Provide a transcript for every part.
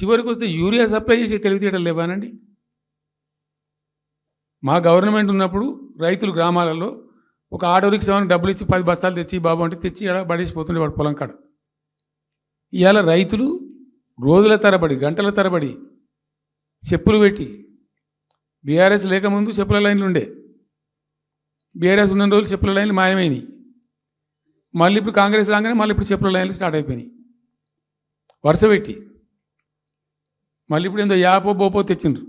చివరికి వస్తే urea supply చేసే తెలివితేటలు లేవానండి. మా గవర్నమెంట్ ఉన్నప్పుడు రైతులు గ్రామాలలో ఒక ఆటో రిక్షాకి డబ్బులు ఇచ్చి 10 బస్తాలు తెచ్చి బాబు అంటే తెచ్చి ఇక్కడ పడేసిపోతుండే వాడు పొలం కాడ. ఇవాళ రైతులు రోజుల తరబడి గంటల తరబడి చెప్పులు పెట్టి, బీఆర్ఎస్ లేకముందు చెప్పుల లైన్లు ఉండే, బీఆర్ఎస్ ఉన్న రోజులు చెప్పుల లైన్లు మాయమైనవి. మళ్ళీ ఇప్పుడు కాంగ్రెస్ రాగానే మళ్ళీ ఇప్పుడు చెప్పుల లైన్లు స్టార్ట్ అయిపోయినాయి వరుస పెట్టి. మళ్ళీ ఇప్పుడు ఏందో యాపో బోపో తెచ్చిండ్రు,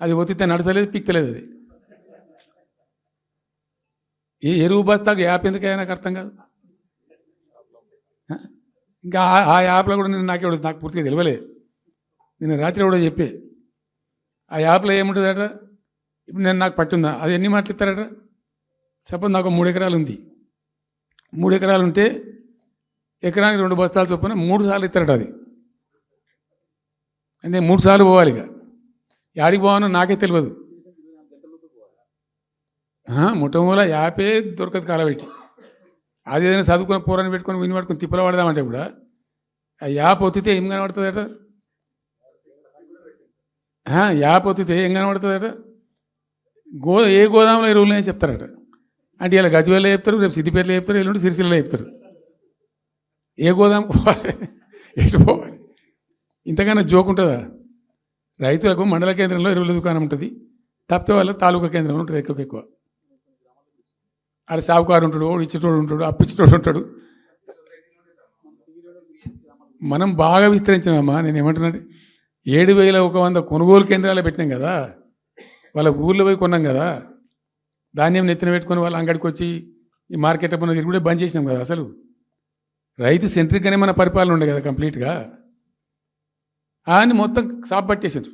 అది ఒత్తితే నడచలేదు, పిక్తలేదు. అది ఏ ఎరువు బస్తాకు యాప్ ఎందుకైనా నాకు అర్థం కాదు. ఇంకా ఆ యాప్లో కూడా నాకు పూర్తిగా తెలియలేదు. నేను రాత్రి కూడా చెప్పే ఆ యాప్లో ఏముంటుందట. ఇప్పుడు నాకు పట్టుందా, అది ఎన్ని మాటలు ఇస్తారట. సపోజ్ నాకు 3 ఎకరాలు ఉంది. 3 ఎకరాలు ఉంటే ఎకరానికి 2 బస్తాలు చొప్పున 3 సార్లు ఇస్తారట. అది అంటే 3 సార్లు పోవాలి. ఇక యాడికి పోవాలో నాకే తెలియదు. మొట్టమొదల యాపే దొరకదు కాలబెట్టి. అది ఏదైనా చదువుకుని పూరాన్ని పెట్టుకొని విని పట్టుకొని తిప్పలు పడదామంటే కూడా ఆ యాప్ ఒత్తితే ఏం కనబడుతుందట. యాప్ ఒత్తితే ఏం కనబడుతుందట. ఏ గోదాంలో ఎరువులు అని చెప్తారట. అంటే ఇలా గజ్వేల్లో చెప్తారు, రేపు సిద్దిపేటలో చెప్తారు, ఎల్లుండి సిరిసిల్లలో చెప్తారు. ఏ గోదాం పోవాలి, ఎటు పోవాలి, ఇంతకన్నా జోక్ ఉంటుందా? రైతులకు మండల కేంద్రంలో ఎరువుల దుకాణం ఉంటుంది, తప్పితే వాళ్ళ తాలూకా కేంద్రంలో ఉంటుంది ఎక్కువ. అది సావుకారు ఉంటాడు, ఇచ్చేటోడు ఉంటాడు, అప్పిచ్చేటోడు ఉంటాడు. మనం బాగా విస్తరించినామా. నేను ఏమంటున్నాను, 7,100 కొనుగోలు కేంద్రాలు పెట్టినాం కదా, వాళ్ళ ఊళ్ళో పోయి కొన్నాం కదా. ధాన్యం నెత్తిన పెట్టుకొని వాళ్ళ అంగడికి వచ్చి ఈ మార్కెట్ పనులు తిరుగుడే బంద్ చేసినాం కదా. అసలు రైతు సెంట్రిక్గానే మన పరిపాలన ఉండే కదా కంప్లీట్గా. అని మొత్తం సాప్ పట్టేసారు.